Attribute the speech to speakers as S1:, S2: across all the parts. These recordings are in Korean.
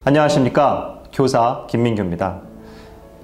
S1: 안녕하십니까. 교사 김민규입니다.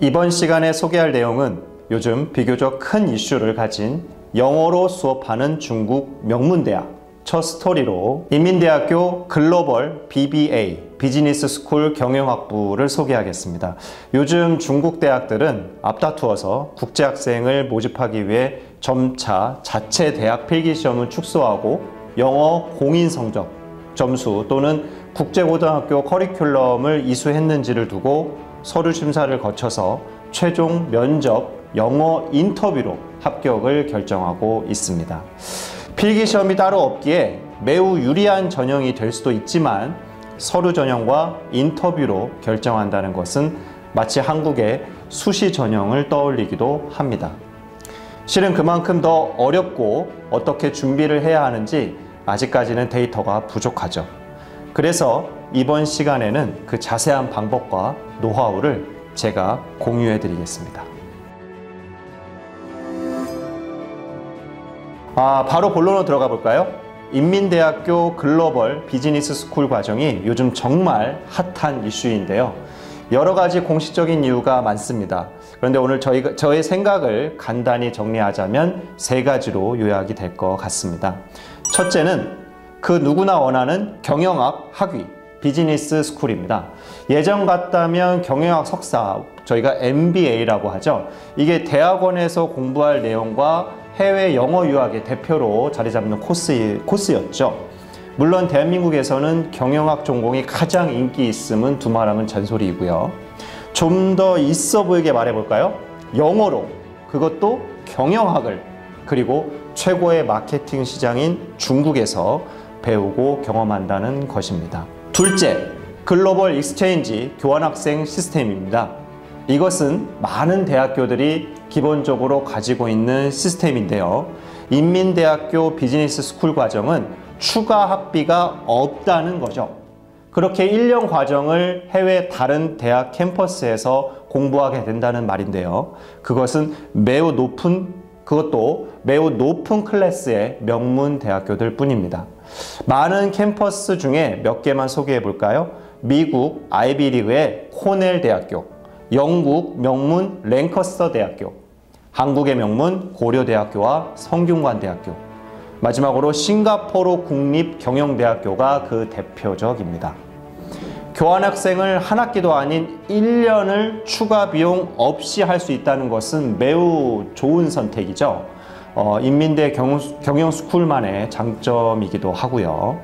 S1: 이번 시간에 소개할 내용은 요즘 비교적 큰 이슈를 가진 영어로 수업하는 중국 명문대학 첫 스토리로 인민대학교 글로벌 BBA 비즈니스 스쿨 경영학부를 소개하겠습니다. 요즘 중국 대학들은 앞다투어서 국제학생을 모집하기 위해 점차 자체 대학 필기시험을 축소하고 영어 공인 성적, 점수 또는 국제고등학교 커리큘럼을 이수했는지를 두고 서류 심사를 거쳐서 최종 면접 영어 인터뷰로 합격을 결정하고 있습니다. 필기시험이 따로 없기에 매우 유리한 전형이 될 수도 있지만 서류 전형과 인터뷰로 결정한다는 것은 마치 한국의 수시 전형을 떠올리기도 합니다. 실은 그만큼 더 어렵고 어떻게 준비를 해야 하는지 아직까지는 데이터가 부족하죠. 그래서 이번 시간에는 그 자세한 방법과 노하우를 제가 공유해 드리겠습니다. 바로 본론으로 들어가 볼까요? 인민대학교 글로벌 비즈니스 스쿨 과정이 요즘 정말 핫한 이슈인데요. 여러 가지 공식적인 이유가 많습니다. 그런데 오늘 저의 생각을 간단히 정리하자면 세 가지로 요약이 될 것 같습니다. 첫째는 그 누구나 원하는 경영학 학위, 비즈니스 스쿨입니다. 예전 같다면 경영학 석사, 저희가 MBA라고 하죠. 이게 대학원에서 공부할 내용과 해외 영어 유학의 대표로 자리 잡는 코스였죠. 물론 대한민국에서는 경영학 전공이 가장 인기 있음은 두말하면 잔소리이고요. 좀 더 있어 보이게 말해볼까요? 영어로, 그것도 경영학을, 그리고 최고의 마케팅 시장인 중국에서 배우고 경험한다는 것입니다. 둘째, 글로벌 익스체인지 교환학생 시스템입니다. 이것은 많은 대학교들이 기본적으로 가지고 있는 시스템인데요. 인민대학교 비즈니스 스쿨 과정은 추가 학비가 없다는 거죠. 그렇게 1년 과정을 해외 다른 대학 캠퍼스에서 공부하게 된다는 말인데요. 그것도 매우 높은 클래스의 명문 대학교들 뿐입니다. 많은 캠퍼스 중에 몇 개만 소개해 볼까요? 미국 아이비리그의 코넬 대학교, 영국 명문 랭커스터 대학교, 한국의 명문 고려대학교와 성균관대학교, 마지막으로 싱가포르 국립경영대학교가 그 대표적입니다. 교환학생을 한 학기도 아닌 1년을 추가 비용 없이 할 수 있다는 것은 매우 좋은 선택이죠. 인민대 경영스쿨만의 장점이기도 하고요.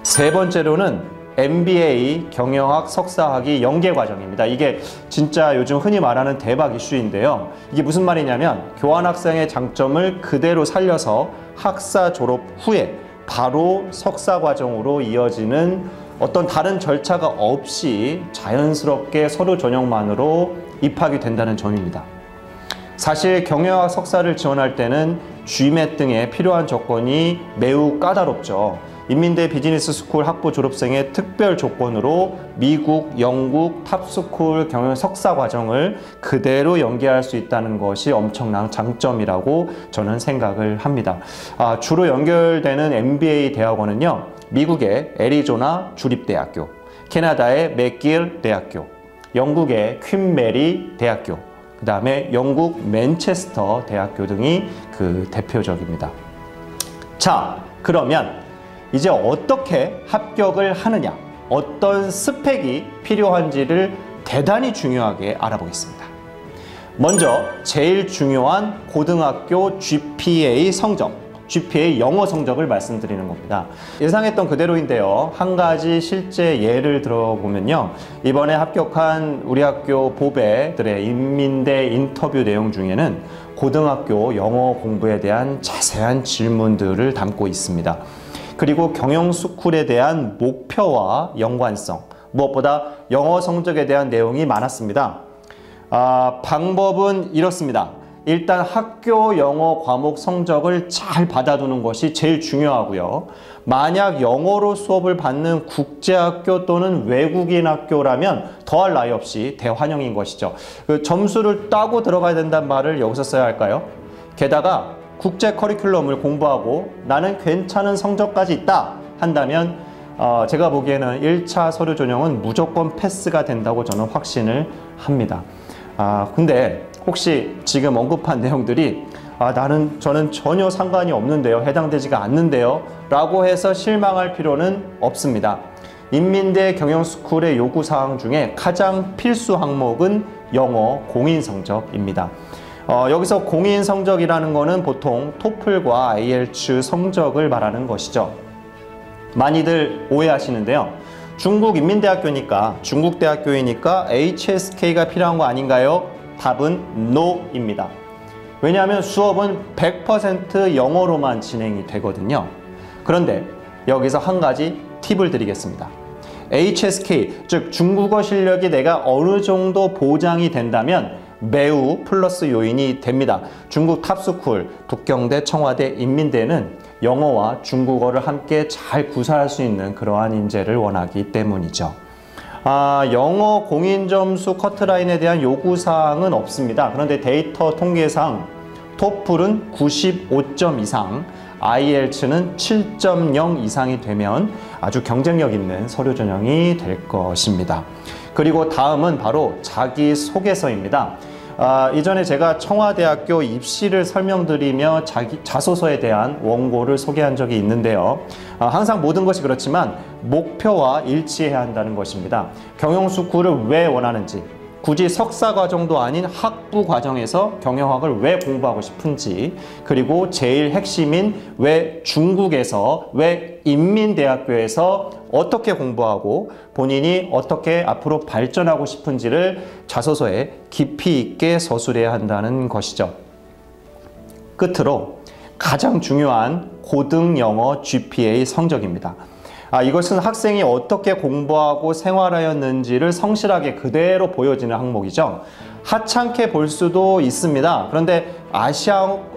S1: 세 번째로는 MBA 경영학 석사학위 연계 과정입니다. 이게 진짜 요즘 흔히 말하는 대박 이슈인데요. 이게 무슨 말이냐면 교환학생의 장점을 그대로 살려서 학사 졸업 후에 바로 석사 과정으로 이어지는 어떤 다른 절차가 없이 자연스럽게 서류 전형만으로 입학이 된다는 점입니다. 사실 경영학 석사를 지원할 때는 GMAT 등의 필요한 조건이 매우 까다롭죠. 인민대 비즈니스 스쿨 학부 졸업생의 특별 조건으로 미국, 영국 탑스쿨 경영 석사 과정을 그대로 연계할 수 있다는 것이 엄청난 장점이라고 저는 생각을 합니다. 주로 연결되는 MBA 대학원은요, 미국의 애리조나 주립대학교, 캐나다의 맥길 대학교, 영국의 퀸 메리 대학교, 그 다음에 영국 맨체스터 대학교 등이 그 대표적입니다. 자, 그러면 이제 어떻게 합격을 하느냐, 어떤 스펙이 필요한지를 대단히 중요하게 알아보겠습니다. 먼저 제일 중요한 고등학교 GPA 성적, GPA 영어 성적을 말씀드리는 겁니다. 예상했던 그대로인데요. 한 가지 실제 예를 들어보면요. 이번에 합격한 우리 학교 보배들의 인민대 인터뷰 내용 중에는 고등학교 영어 공부에 대한 자세한 질문들을 담고 있습니다. 그리고 경영스쿨에 대한 목표와 연관성, 무엇보다 영어 성적에 대한 내용이 많았습니다. 방법은 이렇습니다. 일단 학교 영어 과목 성적을 잘 받아두는 것이 제일 중요하고요. 만약 영어로 수업을 받는 국제학교 또는 외국인 학교라면 더할 나위 없이 대환영인 것이죠. 그 점수를 따고 들어가야 된다는 말을 여기서 써야 할까요? 게다가 국제 커리큘럼을 공부하고 나는 괜찮은 성적까지 있다 한다면 제가 보기에는 1차 서류 전형은 무조건 패스가 된다고 저는 확신을 합니다. 근데 혹시 지금 언급한 내용들이 저는 전혀 상관이 없는데요, 해당되지가 않는데요 라고 해서 실망할 필요는 없습니다. 인민대 경영스쿨의 요구사항 중에 가장 필수 항목은 영어 공인 성적입니다. 여기서 공인 성적이라는 것은 보통 토플과 IELTS 성적을 말하는 것이죠. 많이들 오해하시는데요. 중국 인민대학교니까, 중국 대학교이니까 HSK가 필요한 거 아닌가요? 답은 NO입니다. 왜냐하면 수업은 100% 영어로만 진행이 되거든요. 그런데 여기서 한 가지 팁을 드리겠습니다. HSK, 즉 중국어 실력이 내가 어느 정도 보장이 된다면 매우 플러스 요인이 됩니다. 중국 탑스쿨, 북경대, 청와대, 인민대는 영어와 중국어를 함께 잘 구사할 수 있는 그러한 인재를 원하기 때문이죠. 영어 공인 점수 커트라인에 대한 요구사항은 없습니다. 그런데 데이터 통계상 토플은 95점 이상, IELTS는 7.0 이상이 되면 아주 경쟁력 있는 서류 전형이 될 것입니다. 그리고 다음은 바로 자기소개서입니다. 이전에 제가 청와대학교 입시를 설명드리며 자소서에 대한 원고를 소개한 적이 있는데요. 항상 모든 것이 그렇지만 목표와 일치해야 한다는 것입니다. 경영스쿨을 왜 원하는지, 굳이 석사 과정도 아닌 학부 과정에서 경영학을 왜 공부하고 싶은지, 그리고 제일 핵심인 왜 중국에서, 왜 인민대학교에서 어떻게 공부하고 본인이 어떻게 앞으로 발전하고 싶은지를 자소서에 깊이 있게 서술해야 한다는 것이죠. 끝으로 가장 중요한 고등 영어 GPA 성적입니다. 이것은 학생이 어떻게 공부하고 생활하였는지를 성실하게 그대로 보여지는 항목이죠. 하찮게 볼 수도 있습니다. 그런데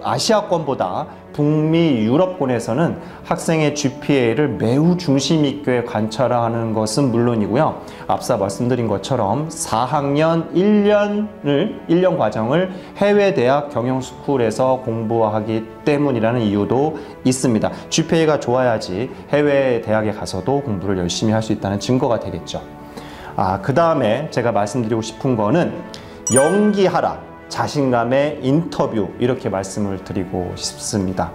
S1: 아시아권보다 북미 유럽권에서는 학생의 GPA를 매우 중심 있게 관찰하는 것은 물론이고요. 앞서 말씀드린 것처럼 4학년 1년 과정을 해외 대학 경영스쿨에서 공부하기 때문이라는 이유도 있습니다. GPA가 좋아야지 해외 대학에 가서도 공부를 열심히 할 수 있다는 증거가 되겠죠. 그 다음에 제가 말씀드리고 싶은 거는 연기하라, 자신감의 인터뷰, 이렇게 말씀을 드리고 싶습니다.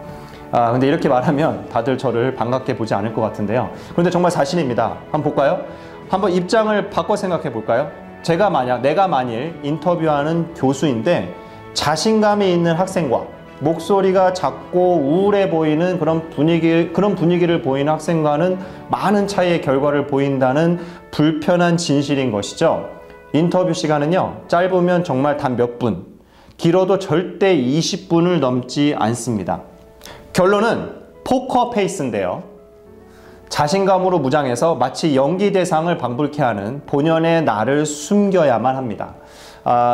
S1: 근데 이렇게 말하면 다들 저를 반갑게 보지 않을 것 같은데요. 그런데 정말 사실입니다. 한번 볼까요? 한번 입장을 바꿔 생각해 볼까요? 내가 만일 인터뷰하는 교수인데 자신감이 있는 학생과 목소리가 작고 우울해 보이는 그런 분위기를 보이는 학생과는 많은 차이의 결과를 보인다는 불편한 진실인 것이죠. 인터뷰 시간은요, 짧으면 정말 단 몇 분, 길어도 절대 20분을 넘지 않습니다. 결론은 포커 페이스인데요. 자신감으로 무장해서 마치 연기 대상을 방불케 하는 본연의 나를 숨겨야만 합니다.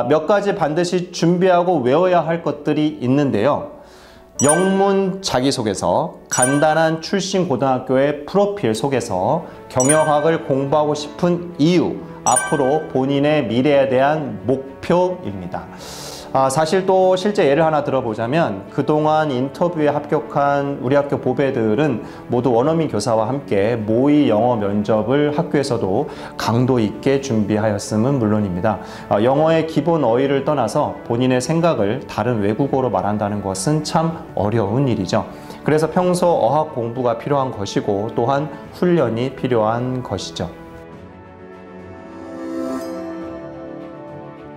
S1: 몇 가지 반드시 준비하고 외워야 할 것들이 있는데요. 영문 자기소개서, 간단한 출신 고등학교의 프로필 소개서, 경영학을 공부하고 싶은 이유, 앞으로 본인의 미래에 대한 목표입니다. 사실 또 실제 예를 하나 들어보자면 그동안 인터뷰에 합격한 우리 학교 보배들은 모두 원어민 교사와 함께 모의 영어 면접을 학교에서도 강도 있게 준비하였음은 물론입니다. 영어의 기본 어휘를 떠나서 본인의 생각을 다른 외국어로 말한다는 것은 참 어려운 일이죠. 그래서 평소 어학 공부가 필요한 것이고 또한 훈련이 필요한 것이죠.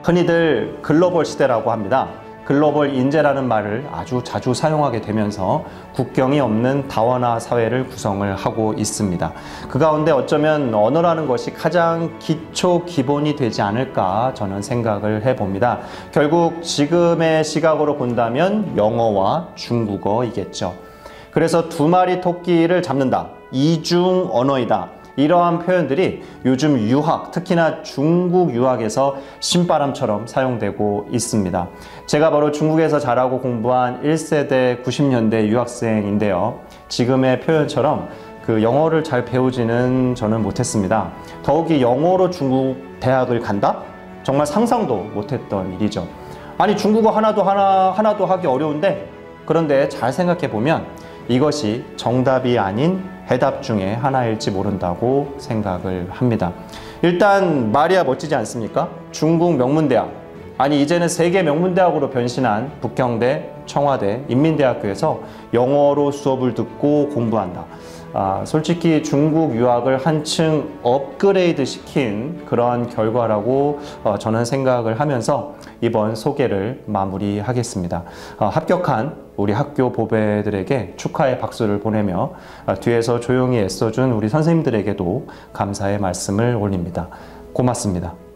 S1: 흔히들 글로벌 시대라고 합니다. 글로벌 인재라는 말을 아주 자주 사용하게 되면서 국경이 없는 다원화 사회를 구성을 하고 있습니다. 그 가운데 어쩌면 언어라는 것이 가장 기본이 되지 않을까 저는 생각을 해봅니다. 결국 지금의 시각으로 본다면 영어와 중국어이겠죠. 그래서 두 마리 토끼를 잡는다, 이중 언어이다, 이러한 표현들이 요즘 유학, 특히나 중국 유학에서 신바람처럼 사용되고 있습니다. 제가 바로 중국에서 자라고 공부한 1세대 90년대 유학생인데요. 지금의 표현처럼 그 영어를 잘 배우지는 저는 못했습니다. 더욱이 영어로 중국 대학을 간다? 정말 상상도 못했던 일이죠. 아니, 중국어 하나도 하기 어려운데, 그런데 잘 생각해 보면 이것이 정답이 아닌 해답 중에 하나일지 모른다고 생각을 합니다. 일단 말이야 멋지지 않습니까? 중국 명문대학, 아니 이제는 세계 명문대학으로 변신한 북경대, 청와대, 인민대학교에서 영어로 수업을 듣고 공부한다. 솔직히 중국 유학을 한층 업그레이드 시킨 그런 결과라고 저는 생각을 하면서 이번 소개를 마무리하겠습니다. 합격한 우리 학교 보배들에게 축하의 박수를 보내며 뒤에서 조용히 애써준 우리 선생님들에게도 감사의 말씀을 올립니다. 고맙습니다.